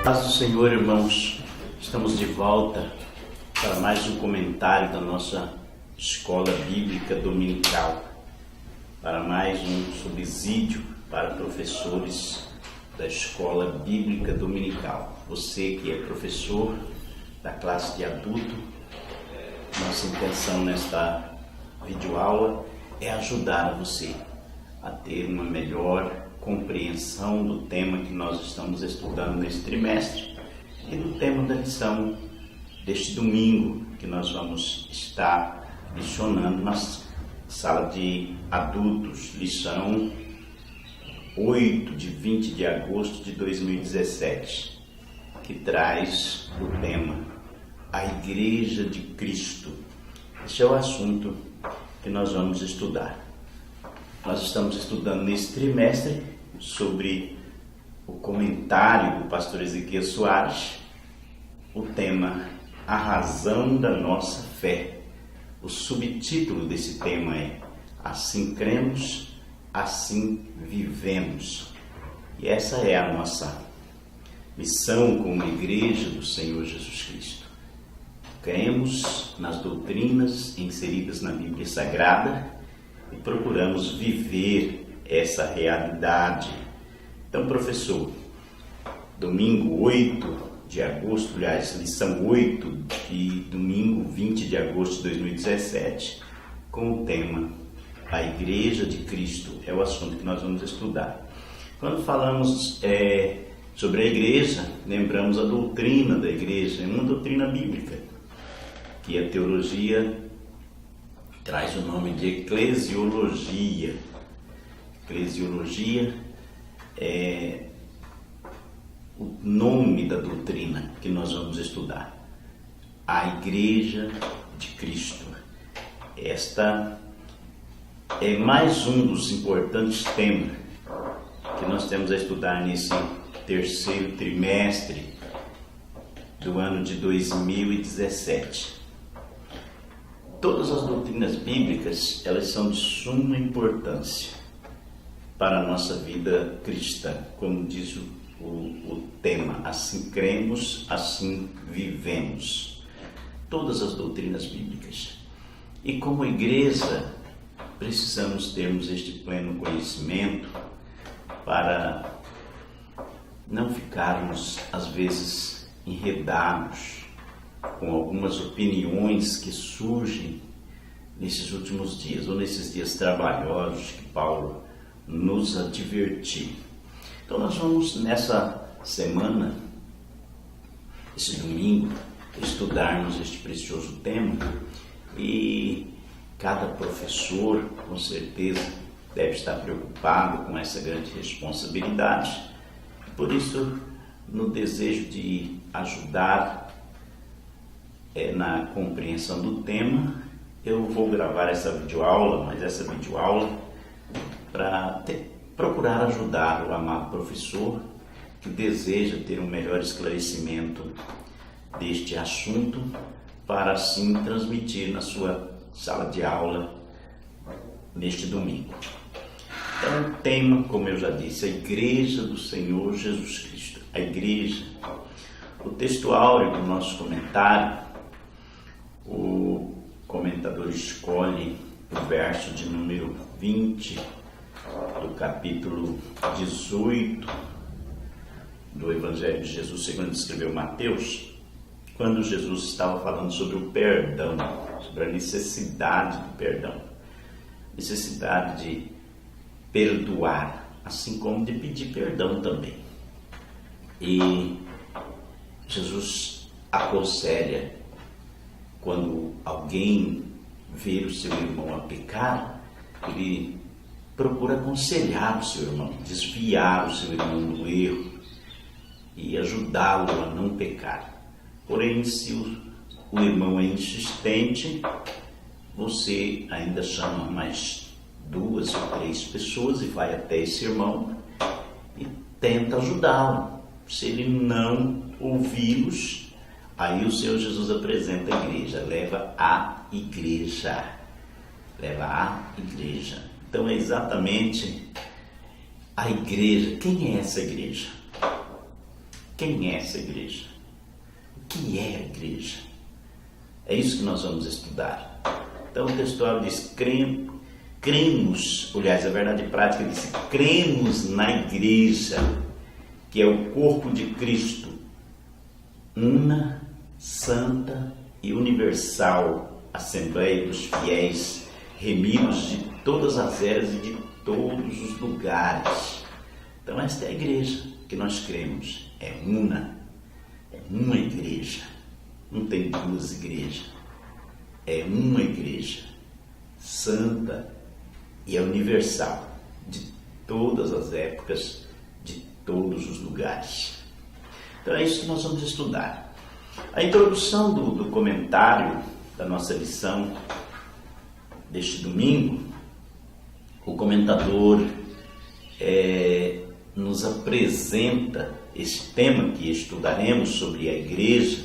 Paz do Senhor, irmãos, estamos de volta para mais um comentário da nossa Escola Bíblica Dominical, para mais um subsídio para professores da Escola Bíblica Dominical. Você que é professor da classe de adulto, nossa intenção nesta videoaula é ajudar você a ter uma melhor compreensão do tema que nós estamos estudando nesse trimestre e do tema da lição deste domingo, que nós vamos estar licionando na sala de adultos, lição 8 de 20 de agosto de 2017, que traz o tema A Igreja de Cristo. Esse é o assunto que nós vamos estudar. Nós estamos estudando nesse trimestre sobre o comentário do pastor Ezequiel Soares, o tema A Razão da Nossa Fé. O subtítulo desse tema é Assim cremos, assim vivemos. E essa é a nossa missão como Igreja do Senhor Jesus Cristo. Cremos nas doutrinas inseridas na Bíblia Sagrada e procuramos viver essa realidade. Então, professor, domingo 8 de agosto, aliás, lição 8 de domingo 20 de agosto de 2017, com o tema A Igreja de Cristo, é o assunto que nós vamos estudar. Quando falamos sobre a igreja, lembramos a doutrina da igreja, é uma doutrina bíblica, que a teologia traz o nome de eclesiologia. Eclesiologia é o nome da doutrina que nós vamos estudar. A Igreja de Cristo. Esta é mais um dos importantes temas que nós temos a estudar nesse terceiro trimestre do ano de 2017. Todas as doutrinas bíblicas, elas são de suma importância para a nossa vida cristã, como diz o tema, assim cremos, assim vivemos. Todas as doutrinas bíblicas. E como igreja, precisamos termos este pleno conhecimento para não ficarmos, às vezes, enredados com algumas opiniões que surgem nesses últimos dias, ou nesses dias trabalhosos que Paulo nos advertiu. Então nós vamos nessa semana, esse domingo, estudarmos este precioso tema, e cada professor com certeza deve estar preocupado com essa grande responsabilidade. Por isso, no desejo de ajudar na compreensão do tema, eu vou gravar essa videoaula, mas essa videoaula para procurar ajudar o amado professor que deseja ter um melhor esclarecimento deste assunto, para assim transmitir na sua sala de aula neste domingo. Então, o tema, como eu já disse, a Igreja do Senhor Jesus Cristo. A Igreja. O texto áureo do nosso comentário, o comentador escolhe o verso de número 20 do capítulo 18 do Evangelho de Jesus, segundo escreveu Mateus, quando Jesus estava falando sobre o perdão, sobre a necessidade do perdão, necessidade de perdoar, assim como de pedir perdão também. E Jesus aconselha, quando alguém ver o seu irmão a pecar, ele procura aconselhar o seu irmão, desviar o seu irmão do erro e ajudá-lo a não pecar. Porém, se o irmão é insistente, você ainda chama mais 2 ou 3 pessoas e vai até esse irmão e tenta ajudá-lo. Se ele não ouvi-los, aí o Senhor Jesus apresenta a igreja, leva à igreja. Leva à igreja. Então é exatamente a igreja. Quem é essa igreja? quem é essa igreja? O que é a igreja? É isso que nós vamos estudar. Então o textual diz, cremos, aliás, a verdade prática diz, cremos na igreja, que é o corpo de Cristo, una, santa e universal, Assembleia dos fiéis, remidos de todas as eras e de todos os lugares. Então esta é a igreja que nós cremos, é uma igreja, não tem duas igrejas, é uma igreja, santa e é universal, de todas as épocas, de todos os lugares. Então é isso que nós vamos estudar. A introdução do comentário da nossa lição deste domingo, o comentador nos apresenta esse tema que estudaremos sobre a Igreja,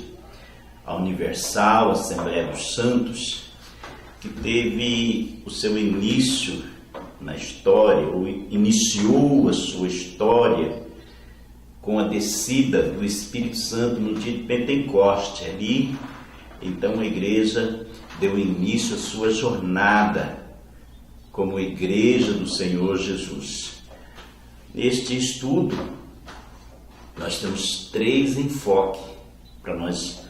a Universal Assembleia dos Santos, que teve o seu início na história, ou iniciou a sua história com a descida do Espírito Santo no dia de Pentecoste. Ali, então, a Igreja deu início à sua jornada como Igreja do Senhor Jesus. Neste estudo, nós temos 3 enfoques para nós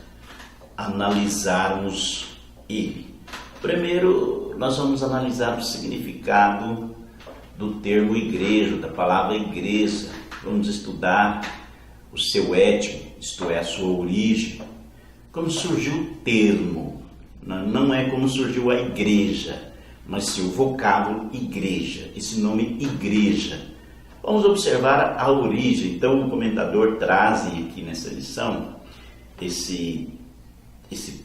analisarmos ele. Primeiro, nós vamos analisar o significado do termo igreja, da palavra igreja. Vamos estudar o seu étimo, isto é, a sua origem, como surgiu o termo. Não é como surgiu a igreja, mas sim o vocábulo igreja, esse nome igreja. Vamos observar a origem. Então, o comentador traz aqui nessa lição esse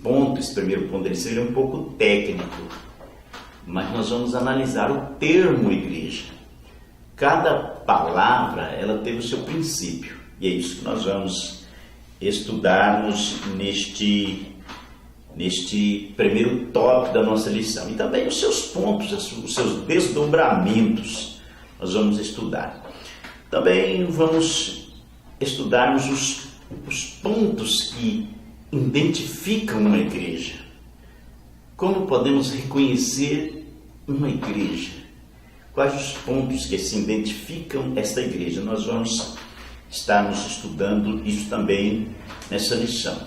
ponto, esse primeiro ponto dele seria um pouco técnico, mas nós vamos analisar o termo igreja. Cada palavra, ela teve o seu princípio, e é isso que nós vamos estudarmos neste primeiro tópico da nossa lição. E também os seus pontos, os seus desdobramentos, nós vamos estudar. Também vamos estudarmos os pontos que identificam uma igreja. Como podemos reconhecer uma igreja? Quais os pontos que se identificam esta igreja? Nós vamos estarmos estudando isso também nessa lição.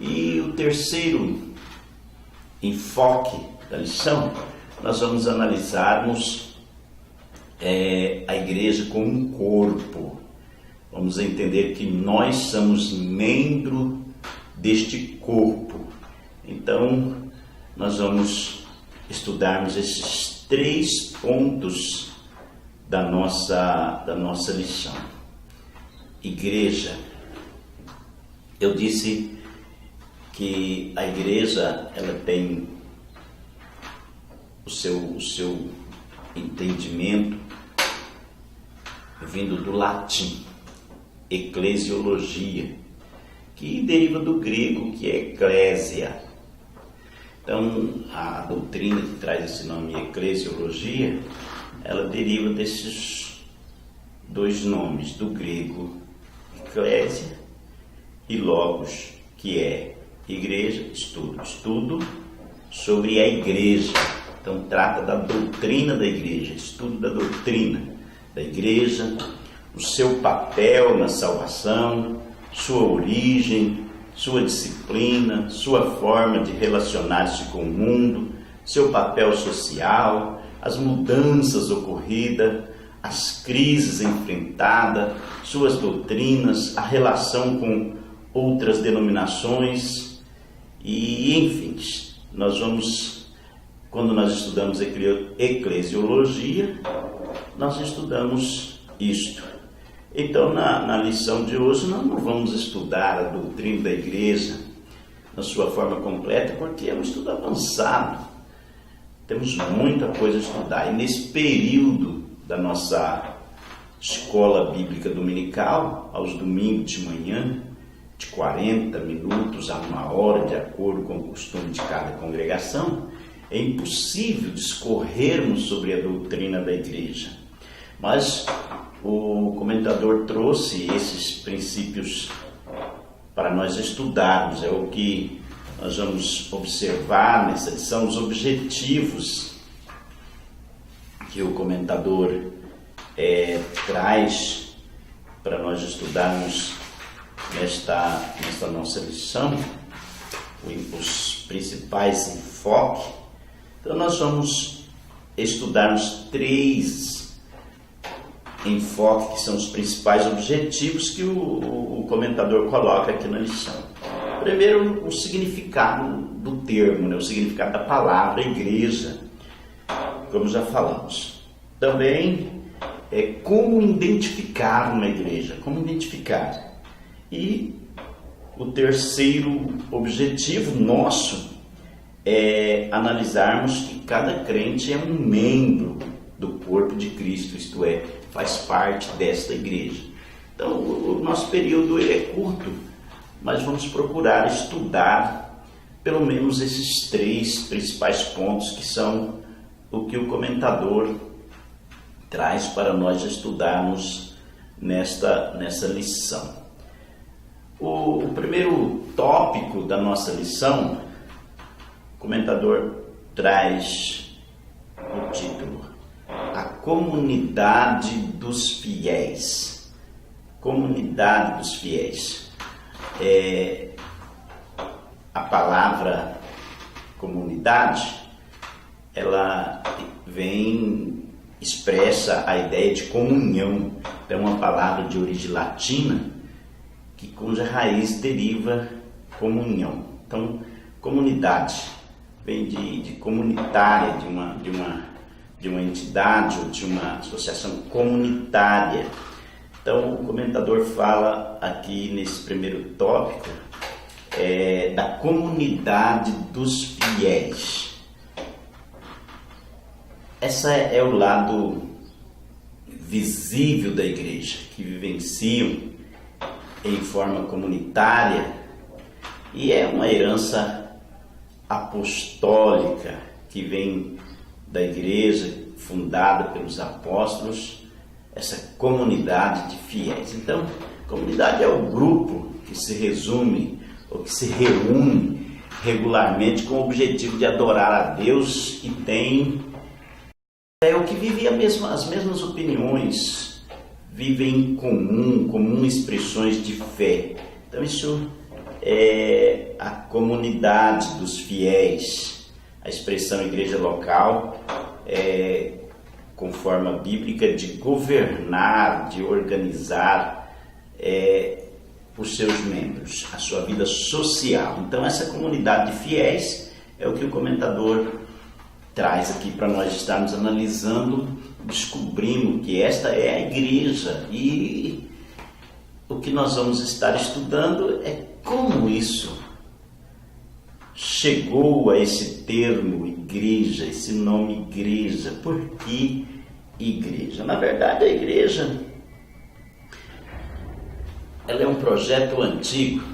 E o terceiro enfoque da lição, nós vamos analisarmos a igreja como um corpo. Vamos entender que nós somos membro deste corpo. Então, nós vamos estudarmos esses 3 pontos da nossa lição. Igreja. Eu disse que a igreja, ela tem o seu entendimento vindo do latim, eclesiologia, que deriva do grego, que é eclésia. Então, a doutrina que traz esse nome, eclesiologia, ela deriva desses 2 nomes, do grego eclésia e logos, que é igreja, estudo sobre a igreja. Então, trata da doutrina da igreja, estudo da doutrina da igreja, o seu papel na salvação, sua origem, sua disciplina, sua forma de relacionar-se com o mundo, seu papel social, as mudanças ocorridas, as crises enfrentadas, suas doutrinas, a relação com outras denominações e, enfim, quando nós estudamos eclesiologia, nós estudamos isto. Então, na lição de hoje, nós não vamos estudar a doutrina da igreja na sua forma completa, porque é um estudo avançado. Temos muita coisa a estudar. E nesse período da nossa escola bíblica dominical, aos domingos de manhã, de 40 minutos a 1 hora, de acordo com o costume de cada congregação, é impossível discorrermos sobre a doutrina da igreja. Mas o comentador trouxe esses princípios para nós estudarmos. É o que nós vamos observar nessa lição, os objetivos que o comentador traz para nós estudarmos nesta nossa lição, os principais enfoques. Então nós vamos estudar os 3 enfoques que são os principais objetivos que o comentador coloca aqui na lição. Primeiro, o significado do termo, o significado da palavra igreja, como já falamos. Também como identificar uma igreja, como identificar. E o terceiro objetivo nosso é analisarmos que cada crente é um membro do corpo de Cristo, isto é, faz parte desta igreja. Então, o nosso período é curto, mas vamos procurar estudar pelo menos esses 3 principais pontos que são o que o comentador traz para nós estudarmos nessa lição. O primeiro tópico da nossa lição, o comentador traz o título: A Comunidade dos Fiéis. Comunidade dos Fiéis. A palavra comunidade, ela expressa a ideia de comunhão. É uma palavra de origem latina, cuja raiz deriva comunhão. Então, comunidade vem de comunitária, de uma entidade ou de uma associação comunitária. Então, o comentador fala aqui nesse primeiro tópico da comunidade dos fiéis. Essa é o lado visível da igreja, que vivenciam em forma comunitária, e é uma herança apostólica que vem da igreja fundada pelos apóstolos, essa comunidade de fiéis. Então, comunidade é o grupo que se resume ou que se reúne regularmente com o objetivo de adorar a Deus e tem o que vive as mesmas opiniões, vivem em comum expressões de fé. Então isso é a comunidade dos fiéis. A expressão igreja local com forma bíblica de governar, de organizar os seus membros, a sua vida social. Então essa comunidade de fiéis é o que o comentador traz aqui para nós estarmos analisando, descobrindo que esta é a igreja. E o que nós vamos estar estudando é como isso chegou a esse termo igreja, esse nome igreja. Por que igreja? Na verdade, a igreja ela é um projeto antigo,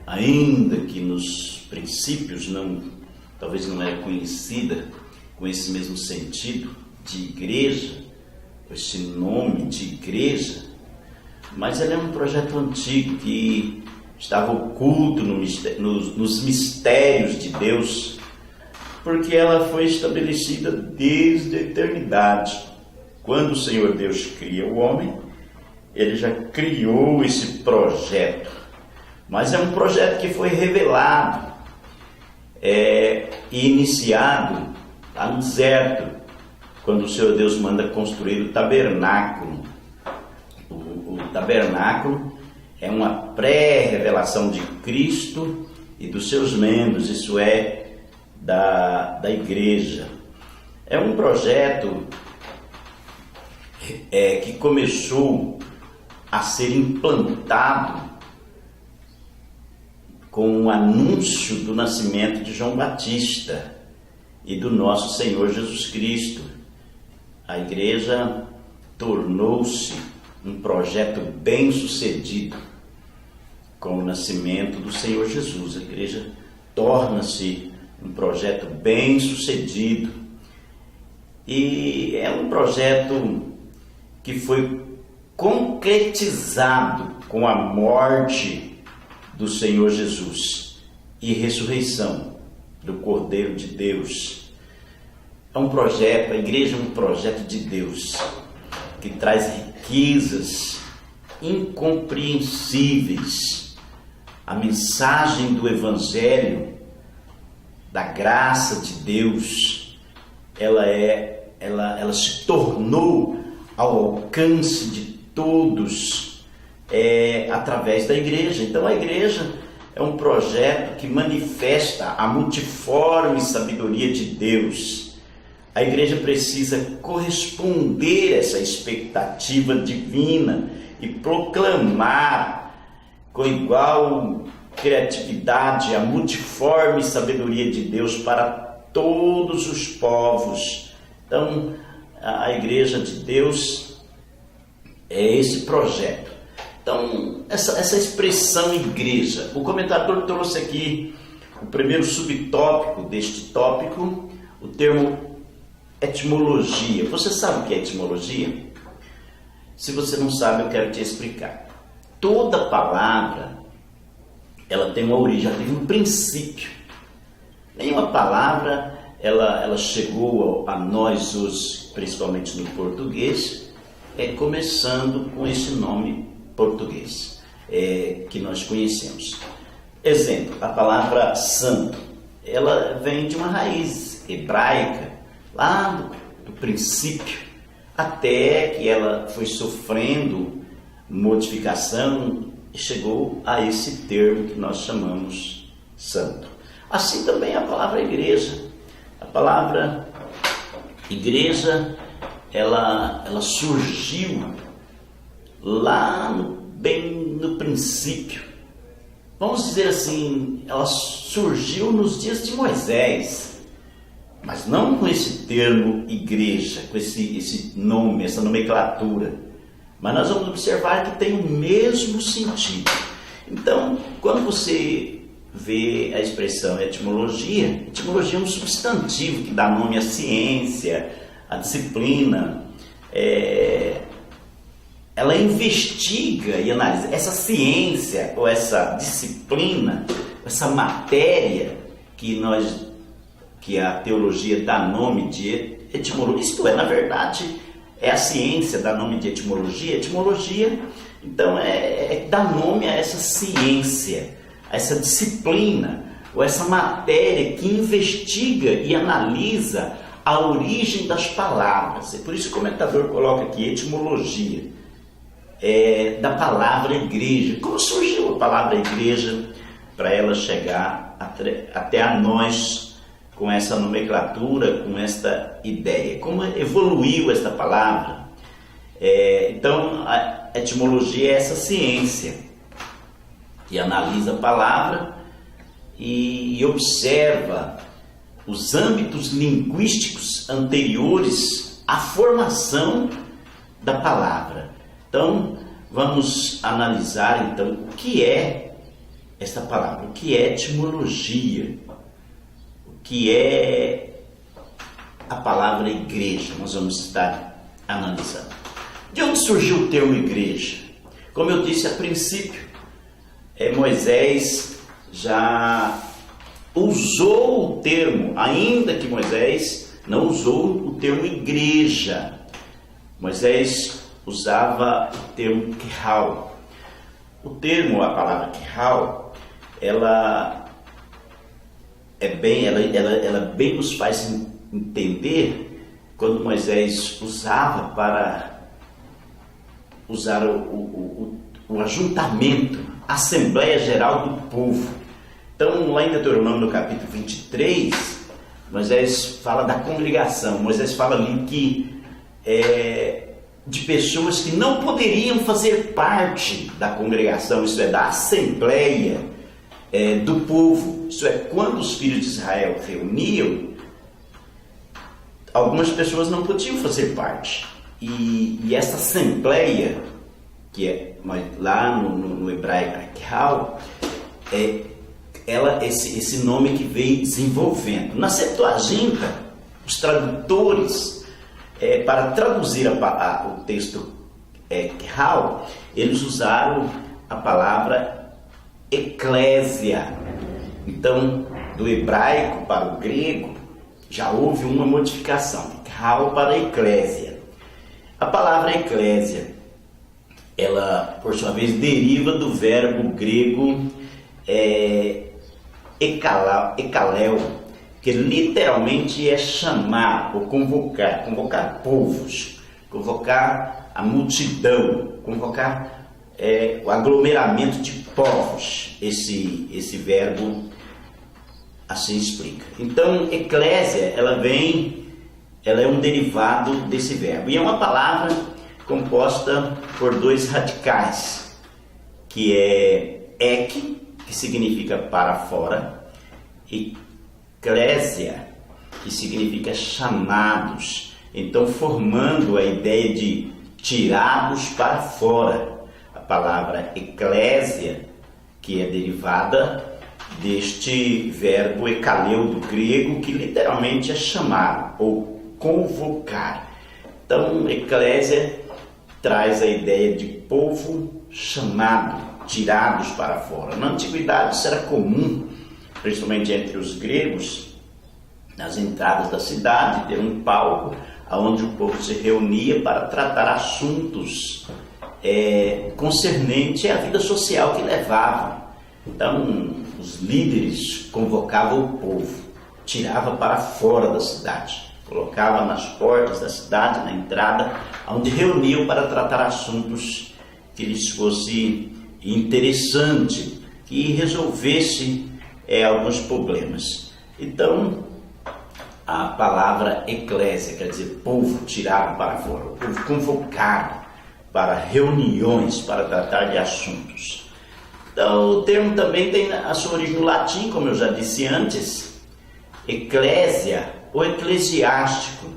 ainda que nos princípios talvez não era conhecida com esse mesmo sentido de igreja, esse nome de igreja, mas ela é um projeto antigo que estava oculto nos mistérios de Deus, porque ela foi estabelecida desde a eternidade. Quando o Senhor Deus cria o homem, Ele já criou esse projeto, mas é um projeto que foi revelado e iniciado lá no deserto, quando o Senhor Deus manda construir o tabernáculo. O tabernáculo é uma pré-revelação de Cristo e dos seus membros, isso é, da igreja. É um projeto que começou a ser implantado com o anúncio do nascimento de João Batista e do nosso Senhor Jesus Cristo. A igreja tornou-se um projeto bem-sucedido com o nascimento do Senhor Jesus. A igreja torna-se um projeto bem-sucedido e é um projeto que foi concretizado com a morte do Senhor Jesus e ressurreição do Cordeiro de Deus. É um projeto, a igreja é um projeto de Deus que traz riquezas incompreensíveis. A mensagem do Evangelho, da graça de Deus, ela se tornou ao alcance de todos através da igreja. Então a igreja é um projeto que manifesta a multiforme sabedoria de Deus. A igreja precisa corresponder a essa expectativa divina e proclamar com igual criatividade a multiforme sabedoria de Deus para todos os povos. Então, a igreja de Deus é esse projeto. Então, essa expressão igreja, o comentador trouxe aqui o primeiro subtópico deste tópico, o termo etimologia. Você sabe o que é etimologia? Se você não sabe, eu quero te explicar. Toda palavra, ela tem uma origem, ela tem um princípio. Nenhuma palavra, ela chegou a nós hoje, principalmente no português, começando com esse nome português, que nós conhecemos. Exemplo, a palavra santo, ela vem de uma raiz hebraica, lá do princípio, até que ela foi sofrendo modificação e chegou a esse termo que nós chamamos santo. Assim também a palavra igreja. A palavra igreja, ela surgiu lá bem no princípio. Vamos dizer assim, ela surgiu nos dias de Moisés, mas não com esse termo igreja, com esse nome, essa nomenclatura. Mas nós vamos observar que tem o mesmo sentido. Então, quando você vê a expressão etimologia é um substantivo que dá nome à ciência, à disciplina. Ela investiga e analisa essa ciência ou essa disciplina, essa matéria que a teologia dá nome de etimologia. Isto é, na verdade, é a ciência dá nome de etimologia. Etimologia, então, dá nome a essa ciência, a essa disciplina, ou essa matéria que investiga e analisa a origem das palavras. É por isso que o comentador coloca aqui etimologia da palavra igreja. Como surgiu a palavra igreja para ela chegar até a nós com essa nomenclatura, com esta ideia? Como evoluiu esta palavra? Então, a etimologia é essa ciência que analisa a palavra e observa os âmbitos linguísticos anteriores à formação da palavra. Então, vamos analisar então o que é esta palavra, o que é etimologia, o que é a palavra igreja. Nós vamos estar analisando. De onde surgiu o termo igreja? Como eu disse a princípio, Moisés já usou o termo, ainda que Moisés não usou o termo igreja. Moisés usava o termo Kihal. A palavra Kihal, ela bem nos faz entender quando Moisés usava para usar o ajuntamento, a Assembleia Geral do Povo. Então, lá em Deuteronômio, no capítulo 23, Moisés fala da congregação. Moisés fala ali que de pessoas que não poderiam fazer parte da congregação, isso é, da Assembleia do Povo. Isso é, quando os filhos de Israel reuniam, algumas pessoas não podiam fazer parte. E essa Assembleia, que é lá no hebraico, Kihal, esse nome que veio desenvolvendo. Na Septuaginta, os tradutores para traduzir o texto Hal, eles usaram a palavra eclésia. Então, do hebraico para o grego, já houve uma modificação, Hal para eclésia. A palavra eclésia, ela, por sua vez, deriva do verbo grego ekaléu, que literalmente é chamar ou convocar povos, convocar a multidão, convocar o aglomeramento de povos. Esse verbo assim explica. Então, eclésia, ela é um derivado desse verbo. E é uma palavra composta por dois radicais, que é ek, que significa para fora, e clésia, que significa chamados. Então, formando a ideia de tirados para fora. A palavra eclésia, que é derivada deste verbo ekaleu do grego, que literalmente é chamar ou convocar. Então, eclésia traz a ideia de povo chamado, tirados para fora. Na antiguidade isso era comum, principalmente entre os gregos, nas entradas da cidade, ter um palco onde o povo se reunia para tratar assuntos concernentes à vida social que levavam. Então, os líderes convocavam o povo, tiravam para fora da cidade, colocavam nas portas da cidade, na entrada, onde reuniam para tratar assuntos que lhes fosse interessante, que resolvesse alguns problemas. Então, a palavra eclésia quer dizer povo tirado para fora, o povo convocado para reuniões, para tratar de assuntos. Então, o termo também tem a sua origem no latim, como eu já disse antes, eclésia ou eclesiástico,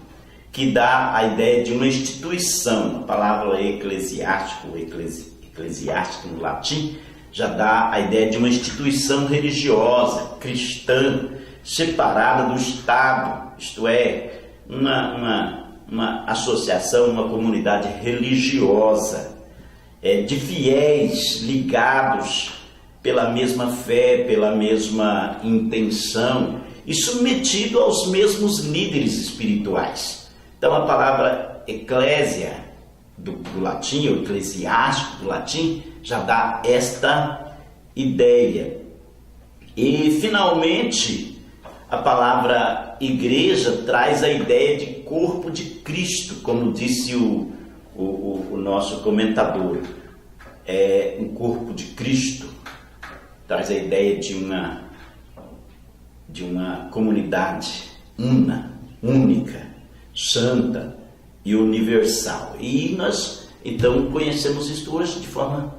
que dá a ideia de uma instituição. A palavra eclesiástico, eclesiástico no latim, já dá a ideia de uma instituição religiosa, cristã, separada do Estado, isto é, uma associação, uma comunidade religiosa, de fiéis ligados pela mesma fé, pela mesma intenção e submetido aos mesmos líderes espirituais. Então a palavra eclésia do latim, ou eclesiástico do latim, já dá esta ideia. E finalmente a palavra igreja traz a ideia de corpo de Cristo, como disse o nosso comentador. É um corpo de Cristo, traz a ideia de uma comunidade única, santa e universal. E nós então conhecemos isto hoje de forma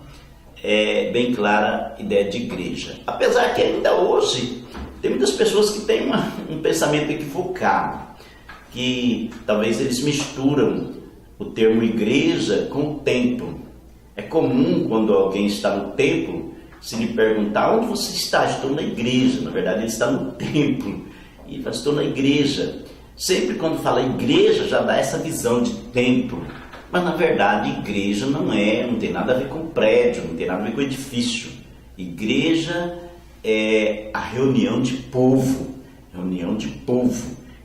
bem clara, a ideia de igreja. Apesar que ainda hoje tem muitas pessoas que têm um pensamento equivocado, que talvez eles misturam o termo igreja com o templo. É comum quando alguém está no templo, se lhe perguntar onde você está, estou na igreja. Na verdade ele está no templo e fala, estou na igreja. Sempre quando fala igreja já dá essa visão de templo, mas na verdade igreja não tem nada a ver com prédio, não tem nada a ver com edifício. Igreja é a reunião de povo,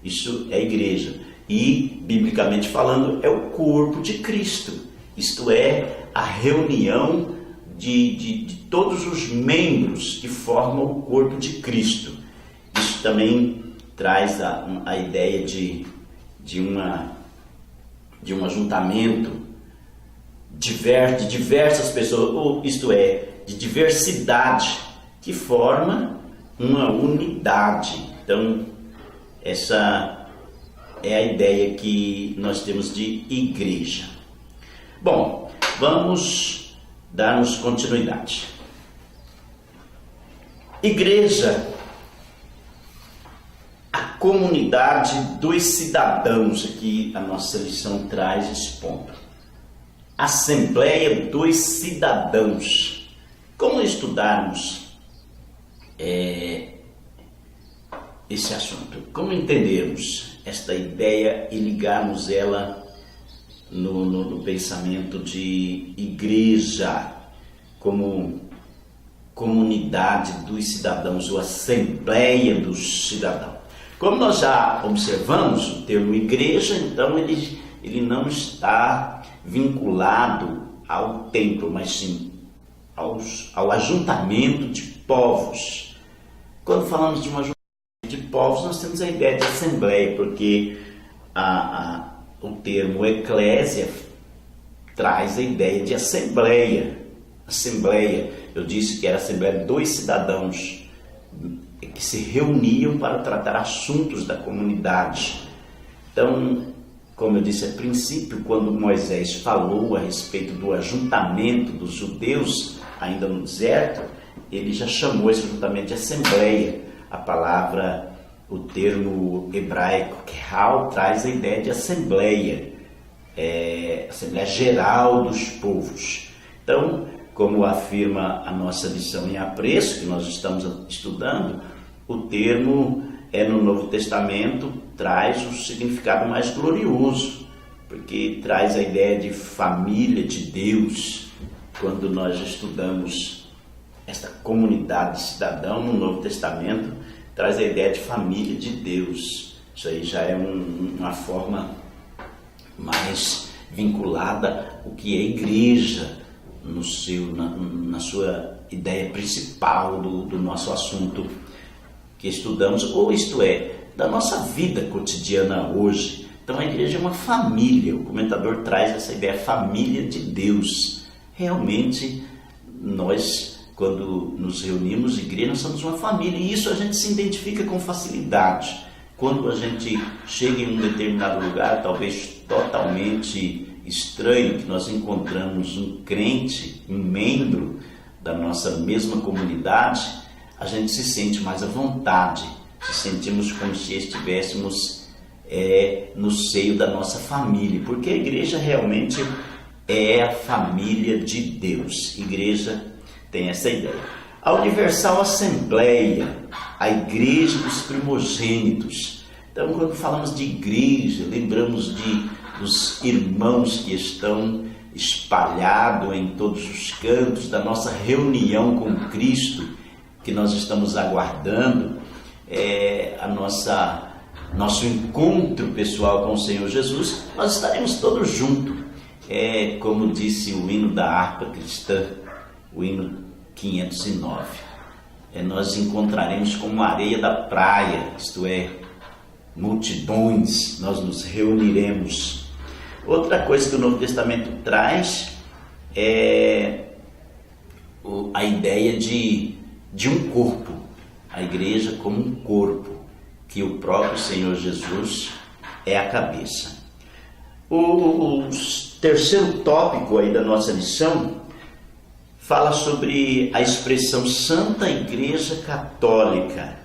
isso é igreja. E, biblicamente falando, é o corpo de Cristo, isto é, a reunião de todos os membros que formam o corpo de Cristo. Isso também traz a ideia de um ajuntamento de diversas pessoas, isto é, de diversidade, que forma uma unidade. Então, essa é a ideia que nós temos de igreja. Bom, vamos darmos continuidade. Igreja, a comunidade dos cidadãos, aqui a nossa lição traz esse ponto. Assembleia dos cidadãos. Como estudarmos esse assunto? Como entendermos esta ideia e ligarmos ela no pensamento de igreja como comunidade dos cidadãos, ou assembleia dos cidadãos. Como nós já observamos o termo igreja, então ele não está vinculado ao templo, mas sim ao ajuntamento de povos. Quando falamos de um ajuntamento de povos, nós temos a ideia de assembleia, porque o termo eclésia traz a ideia de assembleia. Assembleia, eu disse que era a assembleia dos cidadãos que se reuniam para tratar assuntos da comunidade. Então, como eu disse a princípio, quando Moisés falou a respeito do ajuntamento dos judeus, ainda no deserto, ele já chamou esse ajuntamento de assembleia. A palavra, o termo hebraico, kehal, traz a ideia de assembleia, assembleia geral dos povos. Então, como afirma a nossa lição em apreço, que nós estamos estudando, o termo no Novo Testamento traz um significado mais glorioso, porque traz a ideia de família de Deus. Quando nós estudamos esta comunidade de cidadão no Novo Testamento, traz a ideia de família de Deus. Isso aí já é uma forma mais vinculada ao que é igreja, na sua ideia principal do nosso assunto que estudamos, ou isto é, da nossa vida cotidiana hoje. Então a igreja é uma família, o comentador traz essa ideia, família de Deus. Realmente, nós, quando nos reunimos, igreja, nós somos uma família, e isso a gente se identifica com facilidade. Quando a gente chega em um determinado lugar, talvez totalmente estranho, que nós encontramos um crente, um membro da nossa mesma comunidade, a gente se sente mais à vontade, se sentimos como se estivéssemos no seio da nossa família, porque a igreja realmente é a família de Deus. Igreja tem essa ideia. A Universal Assembleia, a igreja dos primogênitos. Então, quando falamos de igreja, lembramos dos irmãos que estão espalhados em todos os cantos da nossa reunião com Cristo, que nós estamos aguardando, nosso encontro pessoal com o Senhor Jesus. Nós estaremos todos juntos, como disse o hino da harpa cristã, o hino 509. Nós encontraremos como areia da praia, isto é, multidões, nós nos reuniremos. Outra coisa que o Novo Testamento traz é a ideia de um corpo, a igreja como um corpo, que o próprio Senhor Jesus é a cabeça. O terceiro tópico aí da nossa lição fala sobre a expressão Santa Igreja Católica,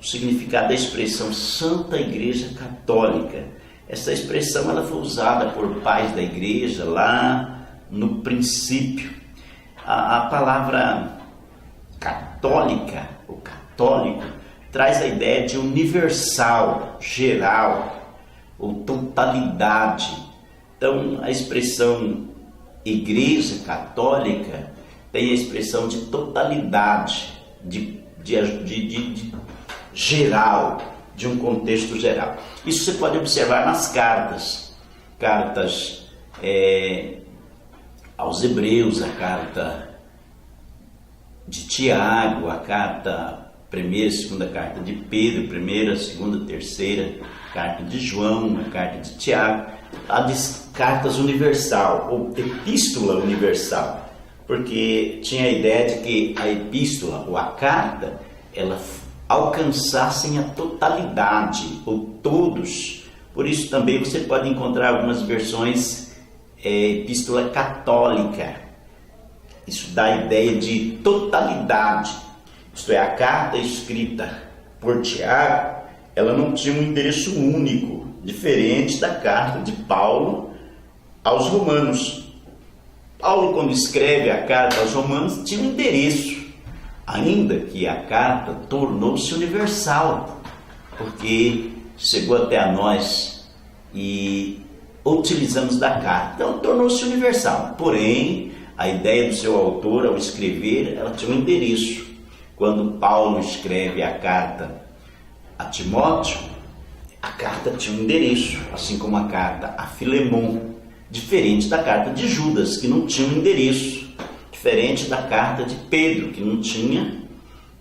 o significado da expressão Santa Igreja Católica. Essa expressão ela foi usada por pais da igreja lá no princípio. A palavra católica, ou católico, traz a ideia de universal, geral, ou totalidade. Então, a expressão Igreja Católica tem a expressão de totalidade, de geral, de um contexto geral. Isso você pode observar nas cartas aos Hebreus, a carta de Tiago, a primeira e segunda carta de Pedro, primeira, segunda, terceira carta de João, a carta de Tiago, a cartas universal, ou epístola universal, porque tinha a ideia de que a epístola ou a carta, ela alcançassem a totalidade, ou todos. Por isso também você pode encontrar algumas versões epístola católica. Isso dá a ideia de totalidade. Isto é, a carta escrita por Tiago, ela não tinha um endereço único, diferente da carta de Paulo aos Romanos. Paulo, quando escreve a carta aos Romanos, tinha um endereço, ainda que a carta tornou-se universal, porque chegou até a nós e utilizamos da carta. Então tornou-se universal. Porém, a ideia do seu autor ao escrever, ela tinha um endereço. Quando Paulo escreve a carta a Timóteo, a carta tinha um endereço, assim como a carta a Filemon, diferente da carta de Judas, que não tinha um endereço, diferente da carta de Pedro, que não tinha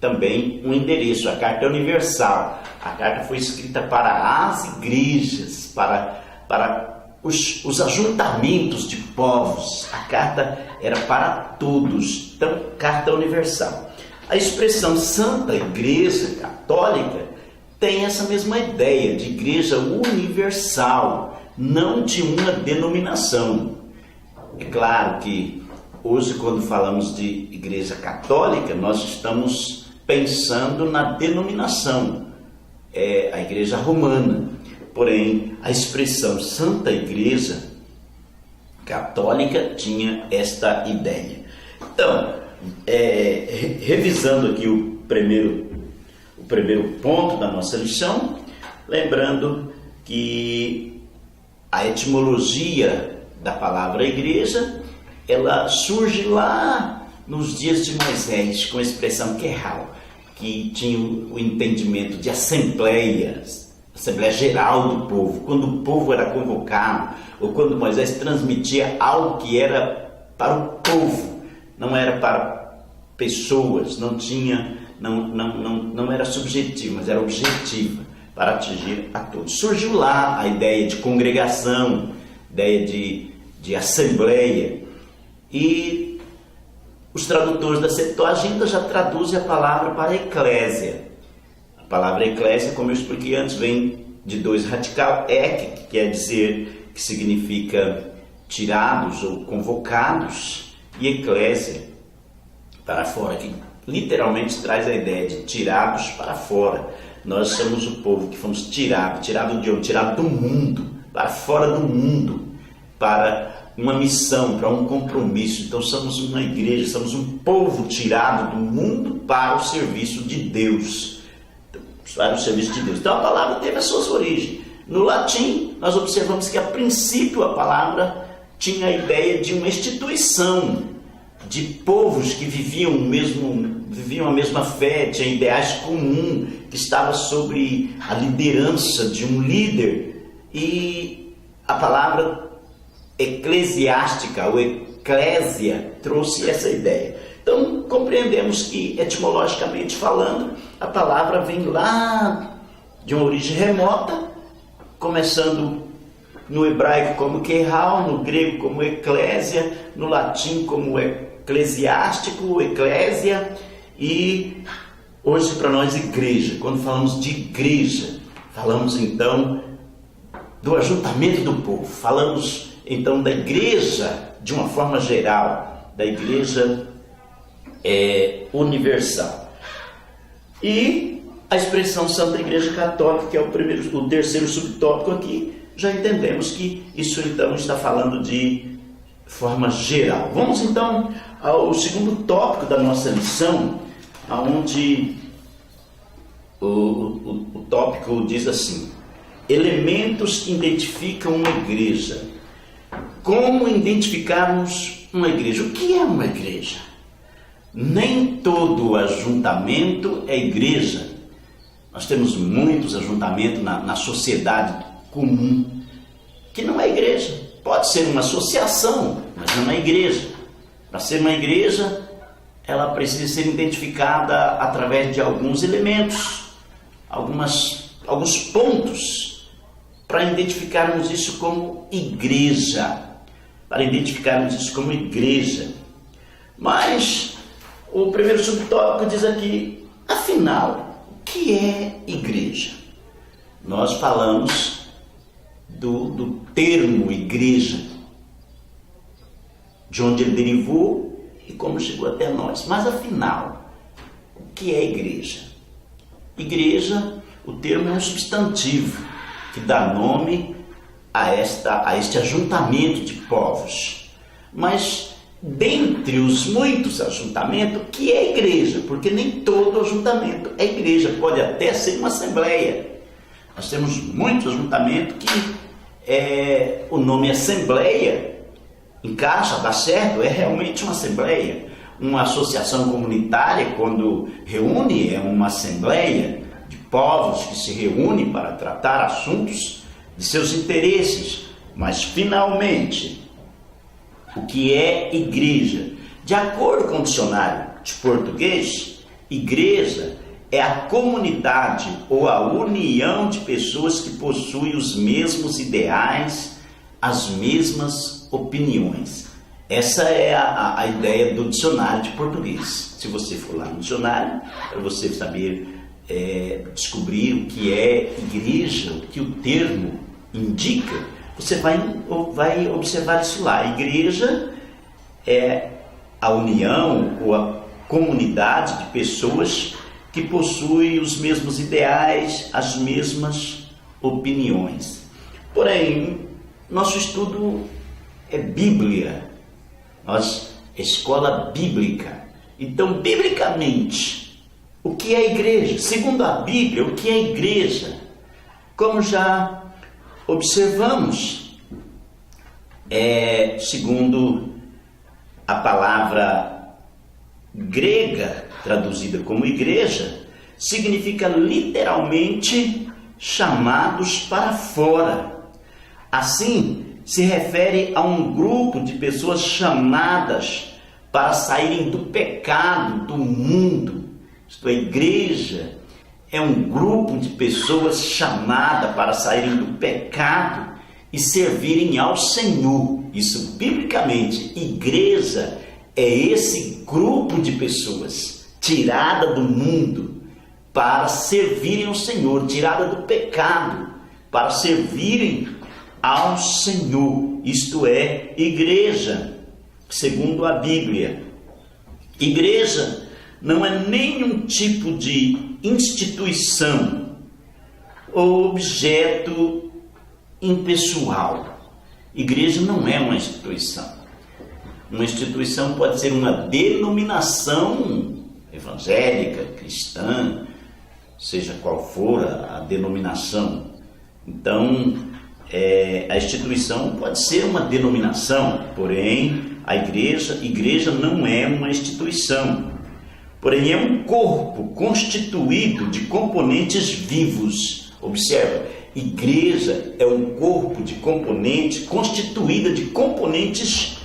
também um endereço. A carta é universal. A carta foi escrita para as igrejas, para os ajuntamentos de povos. A carta era para todos. Então, carta universal. A expressão Santa Igreja Católica tem essa mesma ideia de igreja universal, não de uma denominação. É claro que hoje, quando falamos de igreja católica, nós estamos pensando na denominação, a igreja romana. Porém, a expressão Santa Igreja Católica tinha esta ideia. Então, revisando aqui o primeiro ponto da nossa lição, lembrando que a etimologia da palavra igreja, ela surge lá nos dias de Moisés, com a expressão Kerral, que tinha o entendimento de Assembleia Geral do povo. Quando o povo era convocado, ou quando Moisés transmitia algo que era para o povo, não era para pessoas, não era subjetivo, mas era objetivo, para atingir a todos. Surgiu lá a ideia de congregação, ideia de assembleia, e os tradutores da Septuaginta já traduzem a palavra para eclésia. A palavra eclésia, como eu expliquei antes, vem de dois radical, ek, que quer dizer, que significa tirados ou convocados, e eclésia, para fora, que literalmente traz a ideia de tirados para fora. Nós somos o povo que fomos tirados de onde? Tirado do mundo, para fora do mundo, para uma missão, para um compromisso. Então somos uma igreja, somos um povo tirado do mundo para o serviço de Deus. Para o serviço de Deus. Então a palavra teve as suas origens. No latim, nós observamos que a princípio a palavra tinha a ideia de uma instituição, de povos que viviam a mesma fé, tinham ideais comuns, que estava sobre a liderança de um líder. E a palavra eclesiástica, ou eclésia, trouxe essa ideia. Então, compreendemos que, etimologicamente falando, a palavra vem lá de uma origem remota, começando no hebraico como Kerral, no grego como eclésia, no latim como eclesiástico, eclésia, e hoje para nós igreja. Quando falamos de igreja, falamos então do ajuntamento do povo, falamos então da igreja de uma forma geral, da igreja universal. E a expressão Santa Igreja Católica, que é o terceiro subtópico aqui, já entendemos que isso então está falando de forma geral. Vamos então ao segundo tópico da nossa lição, onde o tópico diz assim: elementos que identificam uma igreja. Como identificarmos uma igreja? O que é uma igreja? Nem todo ajuntamento é igreja. Nós temos muitos ajuntamentos na sociedade comum que não é igreja. Pode ser uma associação, mas não é igreja. Para ser uma igreja, ela precisa ser identificada através de alguns elementos, alguns pontos, para identificarmos isso como igreja. Mas o primeiro subtópico diz aqui, afinal, o que é igreja? Nós falamos do termo igreja, de onde ele derivou e como chegou até nós. Mas afinal, o que é igreja? Igreja, o termo é um substantivo que dá nome a este ajuntamento de povos. Mas dentre os muitos ajuntamentos, o que é igreja? Porque nem todo ajuntamento é igreja, pode até ser uma assembleia. Nós temos muitos ajuntamentos que o nome Assembleia encaixa, dá certo, é realmente uma Assembleia. Uma associação comunitária, quando reúne, é uma Assembleia de povos que se reúnem para tratar assuntos de seus interesses. Mas, finalmente, o que é igreja? De acordo com o dicionário de português, igreja é a comunidade ou a união de pessoas que possuem os mesmos ideais, as mesmas opiniões. Essa é a ideia do dicionário de português. Se você for lá no dicionário, para você saber descobrir o que é igreja, o que o termo indica, você vai observar isso lá. A igreja é a união ou a comunidade de pessoas que possuem os mesmos ideais, as mesmas opiniões. Porém, nosso estudo é Bíblia, escola bíblica. Então, biblicamente, o que é igreja? Segundo a Bíblia, o que é igreja? Como já observamos, segundo a palavra grega traduzida como igreja, significa literalmente chamados para fora. Assim, se refere a um grupo de pessoas chamadas para saírem do pecado, do mundo. Isto é, igreja é um grupo de pessoas chamadas para saírem do pecado e servirem ao Senhor. Isso, biblicamente, igreja é esse grupo de pessoas tirada do mundo para servirem ao Senhor, tirada do pecado para servirem ao Senhor. Isto é igreja, segundo a Bíblia. Igreja não é nenhum tipo de instituição ou objeto impessoal. Igreja não é uma instituição. Uma instituição pode ser uma denominação evangélica, cristã, seja qual for a denominação. Então, a instituição pode ser uma denominação, porém, a igreja não é uma instituição. Porém, é um corpo constituído de componentes vivos. Observa, igreja é um corpo de componentes constituída de componentes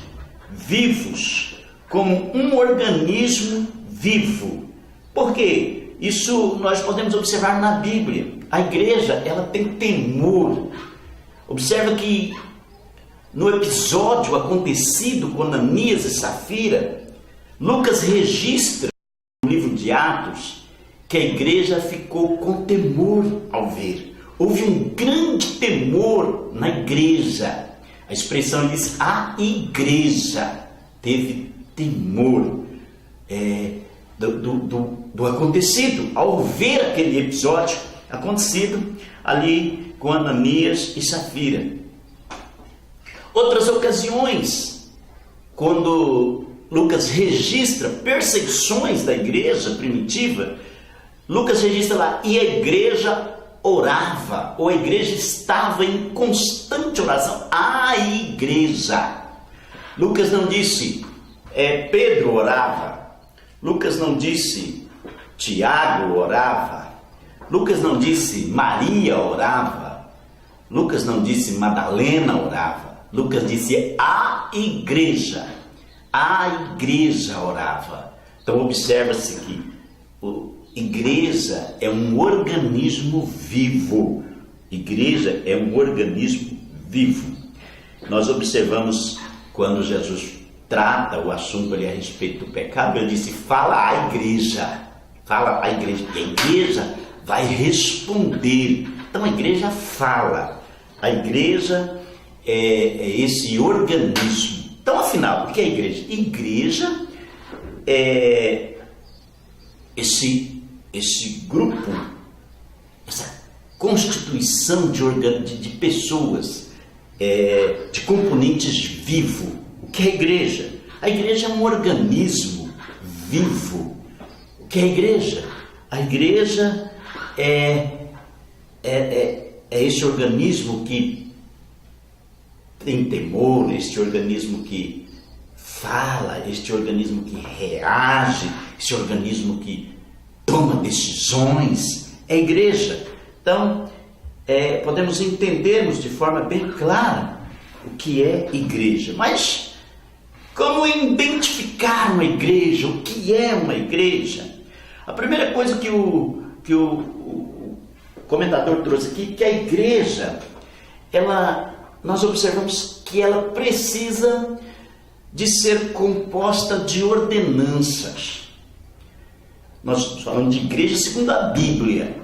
vivos, como um organismo vivo. Por quê? Isso nós podemos observar na Bíblia. A igreja, ela tem temor. Observa que no episódio acontecido com Ananias e Safira, Lucas registra no livro de Atos que a igreja ficou com temor ao ver. Houve um grande temor na igreja. A expressão diz: a igreja teve temor do acontecido, ao ver aquele episódio acontecido ali com Ananias e Safira. Outras ocasiões, quando Lucas registra perseguições da igreja primitiva, Lucas registra lá: e a igreja orava, ou a igreja estava em constante oração. A igreja. Lucas não disse Pedro orava. Lucas não disse Tiago orava. Lucas não disse Maria orava. Lucas não disse Madalena orava. Lucas disse a igreja. A igreja orava. Então observa-se que igreja é um organismo vivo. Igreja é um organismo vivo. Nós observamos quando Jesus trata o assunto ali a respeito do pecado, ele disse: fala à igreja. Fala à igreja. E a igreja vai responder. Então a igreja fala. A igreja é esse organismo. Então, afinal, o que é a igreja? Igreja é esse grupo, essa constituição de pessoas, de componentes vivos. O que é a igreja? A igreja é um organismo vivo. O que é a igreja? A igreja é é esse organismo que tem temor, este organismo que fala, este organismo que reage, este organismo que toma decisões, é a igreja. Então, podemos entendermos de forma bem clara o que é igreja. Mas como identificar uma igreja? O que é uma igreja? A primeira coisa que o comentador trouxe aqui, que a igreja, nós observamos que ela precisa de ser composta de ordenanças. Nós falamos de igreja segundo a Bíblia,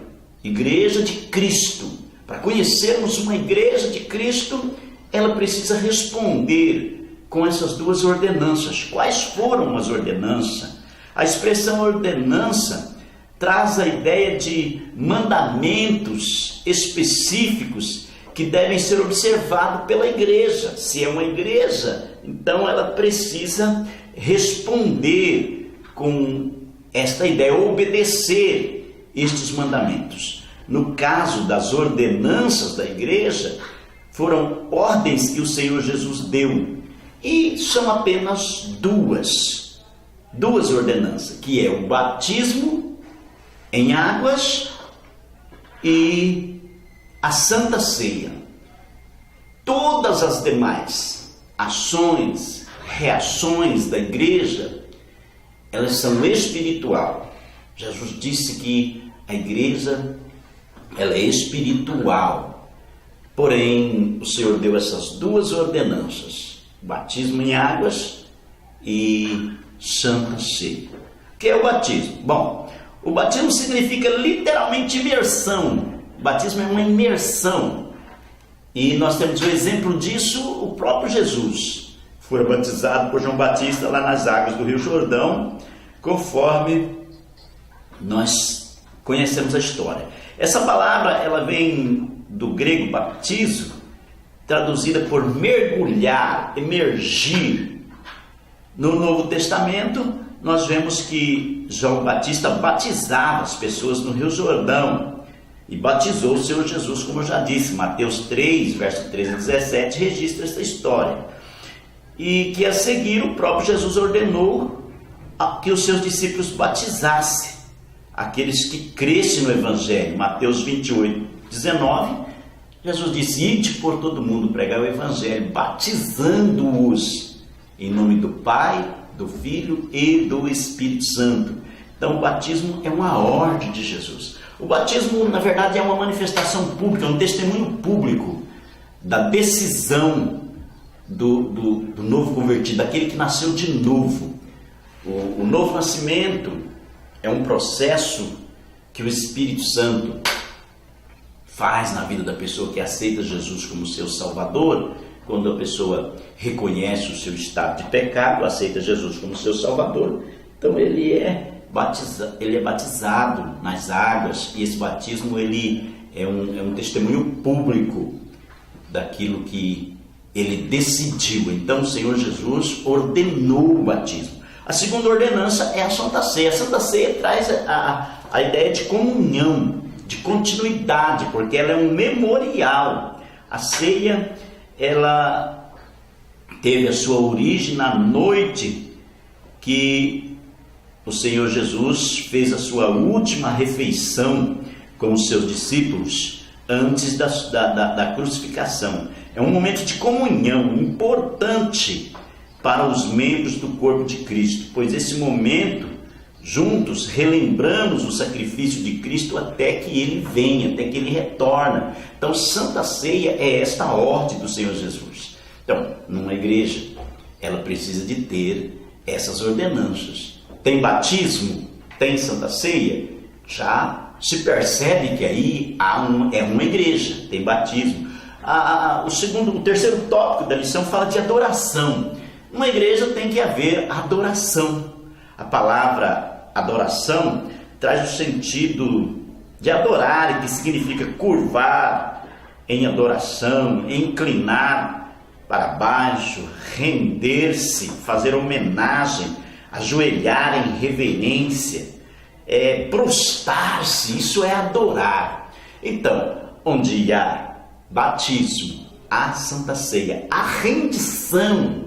igreja de Cristo. Para conhecermos uma igreja de Cristo, ela precisa responder com essas duas ordenanças. Quais foram as ordenanças? A expressão ordenança traz a ideia de mandamentos específicos que devem ser observados pela igreja. Se é uma igreja, então ela precisa responder com esta ideia, obedecer estes mandamentos. No caso das ordenanças da igreja, foram ordens que o Senhor Jesus deu, e são apenas duas ordenanças, que é o batismo em águas e a Santa Ceia. Todas as demais ações, reações da igreja, elas são espiritual. Jesus disse que a igreja, ela é espiritual. Porém, o Senhor deu essas duas ordenanças, batismo em águas e Santa Ceia. O que é o batismo? Bom, o batismo significa literalmente imersão. O batismo é uma imersão. E nós temos o exemplo disso, o próprio Jesus. Foi batizado por João Batista lá nas águas do Rio Jordão, conforme nós conhecemos a história. Essa palavra, ela vem do grego baptizo, traduzida por mergulhar, emergir. No Novo Testamento, nós vemos que João Batista batizava as pessoas no Rio Jordão e batizou o Senhor Jesus, como eu já disse. Mateus 3, verso 13 a 17, registra essa história. E que a seguir o próprio Jesus ordenou que os seus discípulos batizassem aqueles que crescem no Evangelho. Mateus 28, 19, Jesus disse: ide por todo mundo pregar o Evangelho, batizando-os em nome do Pai, do Filho e do Espírito Santo. Então o batismo é uma ordem de Jesus. O batismo, na verdade, é uma manifestação pública, um testemunho público da decisão do novo convertido, daquele que nasceu de novo. O novo nascimento é um processo que o Espírito Santo faz na vida da pessoa que aceita Jesus como seu Salvador. Quando a pessoa reconhece o seu estado de pecado, aceita Jesus como seu Salvador, então ele é batizado nas águas, e esse batismo ele é um testemunho público daquilo que ele decidiu. Então o Senhor Jesus ordenou o batismo. A segunda ordenança é a Santa Ceia. A Santa Ceia traz a ideia de comunhão, de continuidade, porque ela é um memorial. A ceia, ela teve a sua origem na noite que o Senhor Jesus fez a sua última refeição com os seus discípulos antes da crucificação. É um momento de comunhão importante para os membros do corpo de Cristo, pois esse momento, juntos, relembramos o sacrifício de Cristo até que Ele venha, até que Ele retorna. Então, Santa Ceia é esta ordem do Senhor Jesus. Então, numa igreja, ela precisa de ter essas ordenanças. Tem batismo? Tem Santa Ceia? Já se percebe que aí é uma igreja, tem batismo. O terceiro tópico da lição fala de adoração. Numa igreja tem que haver adoração. A palavra adoração traz o sentido de adorar, que significa curvar em adoração, inclinar para baixo, render-se, fazer homenagem, ajoelhar em reverência, prostrar-se. Isso é adorar. Então, onde há batismo, há Santa Ceia, a rendição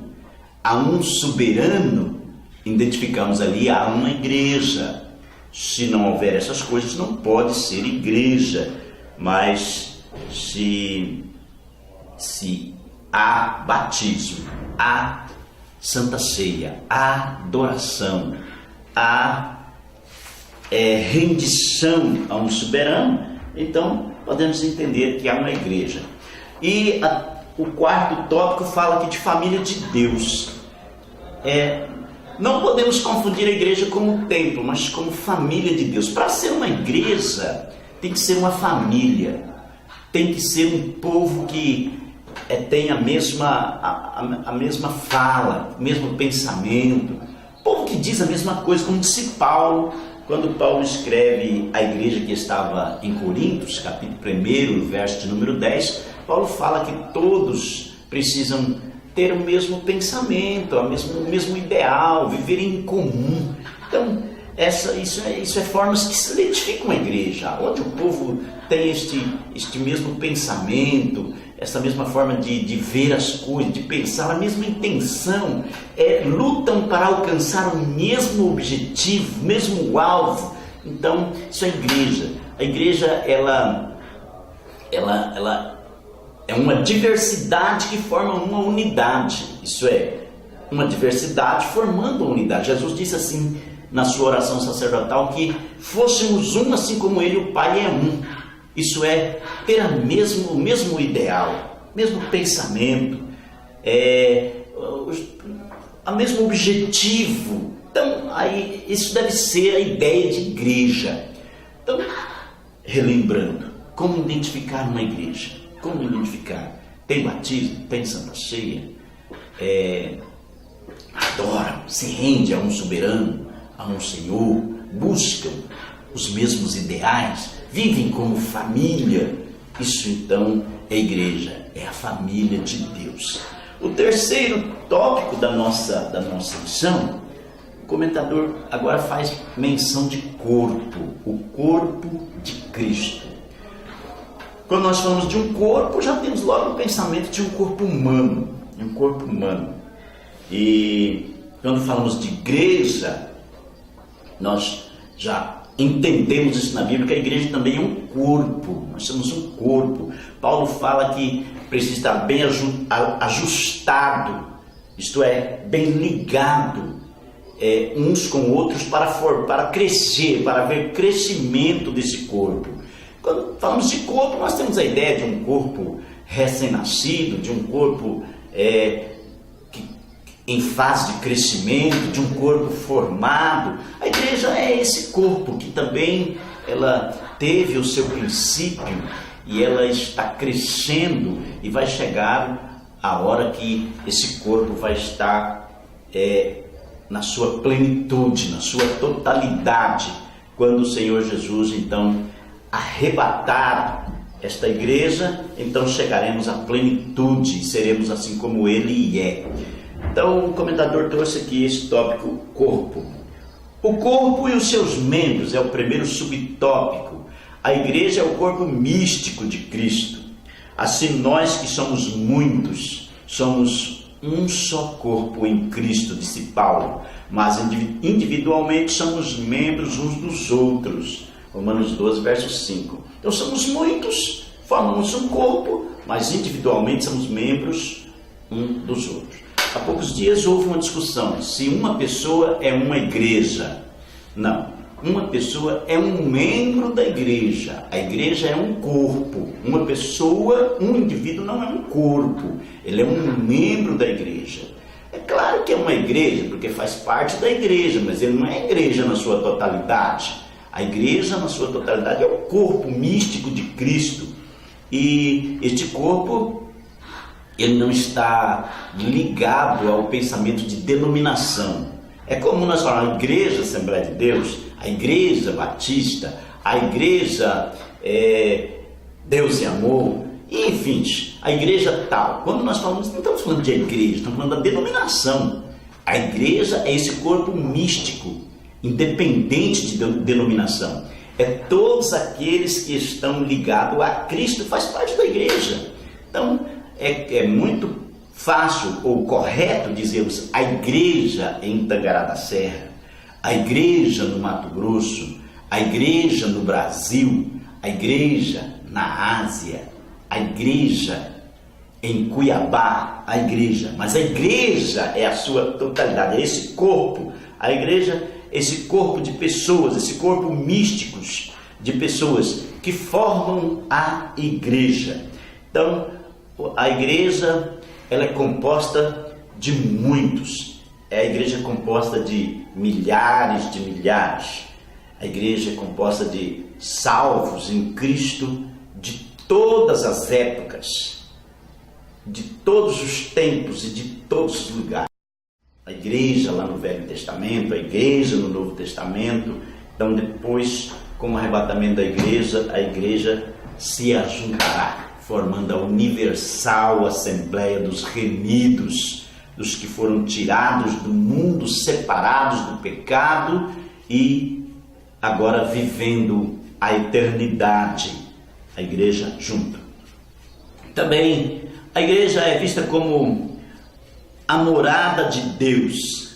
a um soberano, identificamos ali a uma igreja. Se não houver essas coisas, não pode ser igreja. Mas se há batismo, há Santa Ceia, há adoração, há rendição a um soberano, então podemos entender que há uma igreja. E o quarto tópico fala aqui de família de Deus. Não podemos confundir a igreja como templo, mas como família de Deus. Para ser uma igreja, tem que ser uma família, tem que ser um povo que tem a mesma fala, o mesmo pensamento, povo que diz a mesma coisa, como disse Paulo, quando Paulo escreve à igreja que estava em Coríntios, capítulo 1, verso de número 10, Paulo fala que todos precisam ter o mesmo pensamento, o mesmo ideal, viver em comum. Então, isso é formas que solidificam a igreja, onde o povo tem este mesmo pensamento, essa mesma forma de ver as coisas, de pensar, a mesma intenção, lutam para alcançar o mesmo objetivo, o mesmo alvo. Então, isso é a igreja. A igreja, ela é uma diversidade que forma uma unidade. Isso é, uma diversidade formando uma unidade. Jesus disse assim na sua oração sacerdotal que fôssemos um assim como Ele, o Pai, é um. Isso é ter o mesmo ideal, mesmo pensamento, o mesmo objetivo. Então, isso deve ser a ideia de igreja. Então, relembrando, como identificar uma igreja? Como identificar? Tem batismo, tem Santa Ceia, adoram, se rende a um soberano, a um Senhor, buscam os mesmos ideais, vivem como família. Isso então é igreja, é a família de Deus. O terceiro tópico da nossa lição, o comentador agora faz menção de corpo, o corpo de Cristo. Quando nós falamos de um corpo, já temos logo o pensamento de um corpo humano, E quando falamos de igreja, nós já entendemos isso na Bíblia, que a igreja também é um corpo. Nós somos um corpo. Paulo fala que precisa estar bem ajustado, isto é, bem ligado uns com outros para crescer, para ver crescimento desse corpo. Quando falamos de corpo, nós temos a ideia de um corpo recém-nascido, de um corpo em fase de crescimento, de um corpo formado. A igreja é esse corpo que também ela teve o seu princípio e ela está crescendo, e vai chegar a hora que esse corpo vai estar na sua plenitude, na sua totalidade, quando o Senhor Jesus então arrebatar esta igreja, então chegaremos à plenitude e seremos assim como Ele é. Então o comentador trouxe aqui esse tópico, corpo. O corpo e os seus membros é o primeiro subtópico. A igreja é o corpo místico de Cristo. Assim nós que somos muitos, somos um só corpo em Cristo, disse Paulo, mas individualmente somos membros uns dos outros. Romanos 12, verso 5. Então somos muitos, formamos um corpo, mas individualmente somos membros um dos outros. Há poucos dias houve uma discussão se uma pessoa é uma igreja. Não, uma pessoa é um membro da igreja. A igreja é um corpo. Uma pessoa, um indivíduo não é um corpo. Ele é um membro da igreja. É claro que é uma igreja, porque faz parte da igreja, mas ele não é igreja na sua totalidade. A igreja na sua totalidade é o corpo místico de Cristo. E este corpo, ele não está ligado ao pensamento de denominação. É como nós falamos, a igreja Assembleia de Deus, a igreja Batista, a igreja Deus e Amor, e enfim, a igreja tal. Quando nós falamos, não estamos falando de igreja, estamos falando da denominação. A igreja é esse corpo místico, independente de denominação. É todos aqueles que estão ligados a Cristo, faz parte da igreja. Então, é muito fácil ou correto dizermos a igreja em Tangará da Serra, a igreja no Mato Grosso, a igreja no Brasil, a igreja na Ásia, a igreja em Cuiabá, a igreja. Mas a igreja é a sua totalidade, é esse corpo. A igreja é esse corpo de pessoas, esse corpo místicos de pessoas que formam a igreja. Então, a igreja, ela é composta de muitos. A igreja é composta de milhares de milhares. A igreja é composta de salvos em Cristo de todas as épocas, de todos os tempos e de todos os lugares. A igreja lá no Velho Testamento, a igreja no Novo Testamento. Então depois, com o arrebatamento da igreja, a igreja se ajuntará, formando a universal Assembleia dos remidos, dos que foram tirados do mundo, separados do pecado e agora vivendo a eternidade, a igreja junto. Também a igreja é vista como a morada de Deus.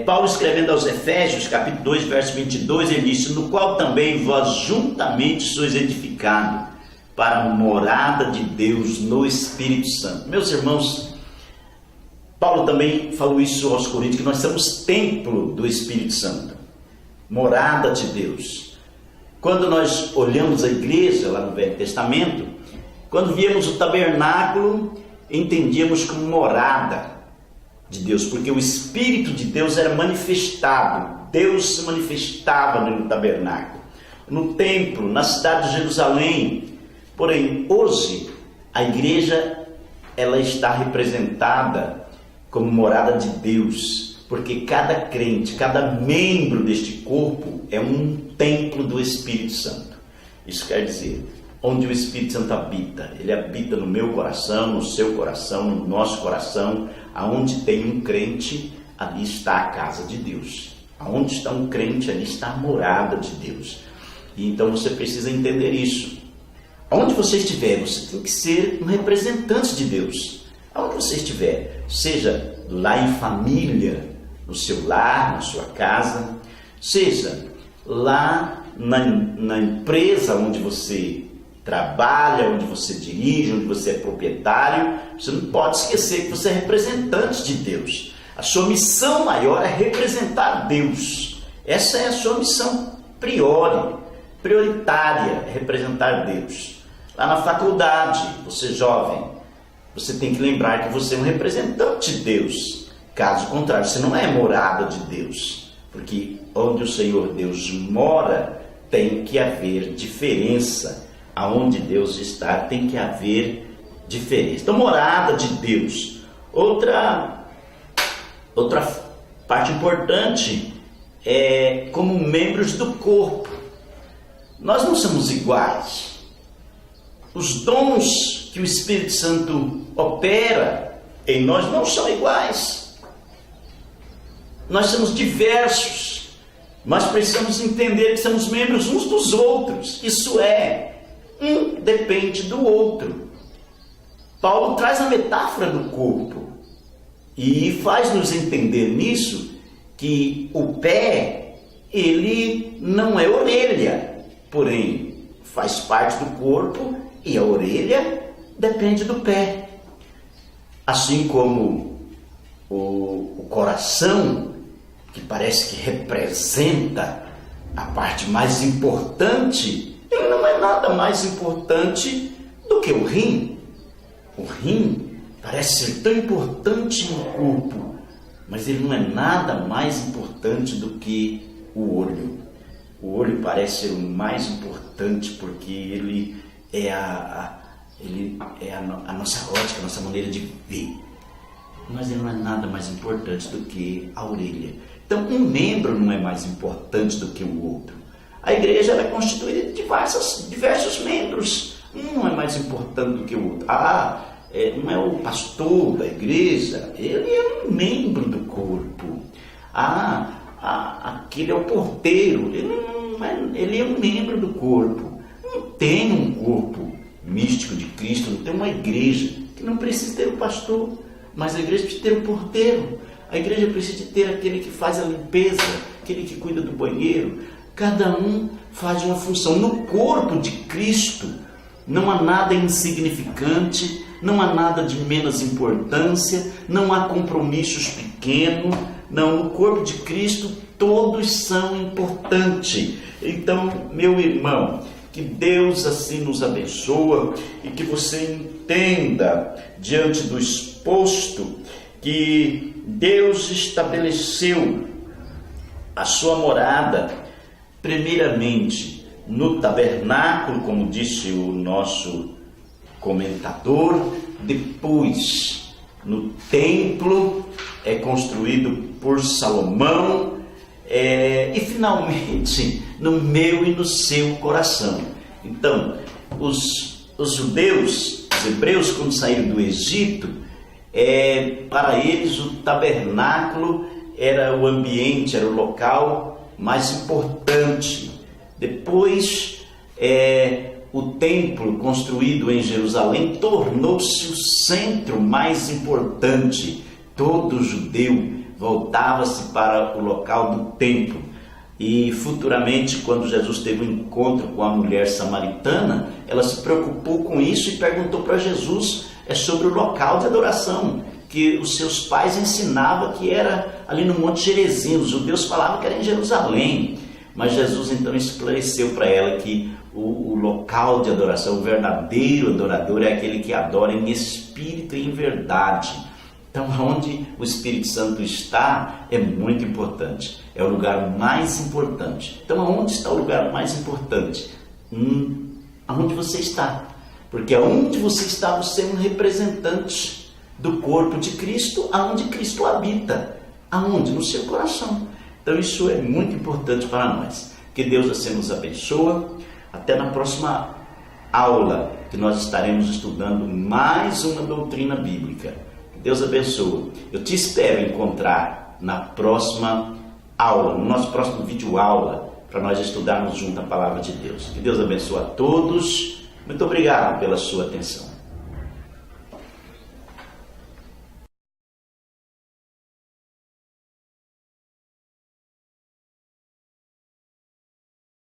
Paulo escrevendo aos Efésios, capítulo 2, verso 22, ele disse: no qual também vós juntamente sois edificados para a morada de Deus no Espírito Santo. Meus irmãos, Paulo também falou isso aos Coríntios, que nós somos templo do Espírito Santo, morada de Deus. Quando nós olhamos a igreja lá no Velho Testamento, quando víamos o tabernáculo, entendíamos como morada de Deus, porque o Espírito de Deus era manifestado, Deus se manifestava no tabernáculo, no templo, na cidade de Jerusalém. Porém, hoje, a igreja, ela está representada como morada de Deus, porque cada crente, cada membro deste corpo é um templo do Espírito Santo. Isso quer dizer, onde o Espírito Santo habita, ele habita no meu coração, no seu coração, no nosso coração. Aonde tem um crente, ali está a casa de Deus. Aonde está um crente, ali está a morada de Deus. E então você precisa entender isso. Aonde você estiver, você tem que ser um representante de Deus. Aonde você estiver, seja lá em família, no seu lar, na sua casa, seja lá na empresa onde você trabalha, onde você dirige, onde você é proprietário, você não pode esquecer que você é representante de Deus. A sua missão maior é representar Deus. Essa é a sua missão prioritária, é representar Deus. Lá na faculdade, você jovem, você tem que lembrar que você é um representante de Deus. Caso contrário, você não é morada de Deus. Porque onde o Senhor Deus mora, tem que haver diferença. Aonde Deus está, tem que haver diferença. Então, morada de Deus. Outra parte importante é como membros do corpo. Nós não somos iguais. Os dons que o Espírito Santo opera em nós não são iguais. Nós somos diversos. Mas precisamos entender que somos membros uns dos outros. Isso é, um depende do outro. Paulo traz a metáfora do corpo e faz nos entender nisso que o pé, ele não é orelha, porém faz parte do corpo e a orelha depende do pé. Assim como o coração, que parece que representa a parte mais importante, ele não é nada mais importante do que o rim. O rim parece ser tão importante no corpo, mas ele não é nada mais importante do que o olho. O olho parece ser o mais importante porque ele é a nossa ótica, a nossa maneira de ver. Mas ele não é nada mais importante do que a orelha. Então, um membro não é mais importante do que o outro. A igreja é constituída de diversos membros. Um não é mais importante do que o outro. Não é o pastor da igreja, ele é um membro do corpo. aquele é o porteiro, ele é um membro do corpo. Não tem um corpo místico de Cristo, não tem uma igreja que não precisa ter um pastor, mas a igreja precisa ter um porteiro. A igreja precisa ter aquele que faz a limpeza, aquele que cuida do banheiro. Cada um faz uma função. No corpo de Cristo não há nada insignificante, não há nada de menos importância, não há compromissos pequenos. Não, no corpo de Cristo todos são importantes. Então, meu irmão, que Deus assim nos abençoe e que você entenda, diante do exposto, que Deus estabeleceu a sua morada, primeiramente no tabernáculo, como disse o nosso comentador, depois no templo, construído por Salomão, e finalmente no meu e no seu coração. Então, os judeus, os hebreus, quando saíram do Egito, para eles o tabernáculo era o ambiente, era o local mais importante. Depois, o templo construído em Jerusalém tornou-se o centro mais importante. Todo judeu voltava-se para o local do templo. E futuramente, quando Jesus teve um encontro com a mulher samaritana, ela se preocupou com isso e perguntou para Jesus sobre o local de adoração, que os seus pais ensinavam que era ali no Monte Gerizim. Os judeus falavam que era em Jerusalém. Mas Jesus então esclareceu para ela que o local de adoração, o verdadeiro adorador é aquele que adora em espírito e em verdade. Então, onde o Espírito Santo está é muito importante, é o lugar mais importante. Então, aonde está o lugar mais importante? Aonde você está, porque aonde você está, você é um representante do corpo de Cristo, aonde Cristo habita. Aonde? No seu coração. Então, isso é muito importante para nós. Que Deus assim nos abençoe. Até na próxima aula, que nós estaremos estudando mais uma doutrina bíblica. Deus abençoe. Eu te espero encontrar na próxima aula, no nosso próximo vídeo aula, para nós estudarmos junto a palavra de Deus. Que Deus abençoe a todos. Muito obrigado pela sua atenção.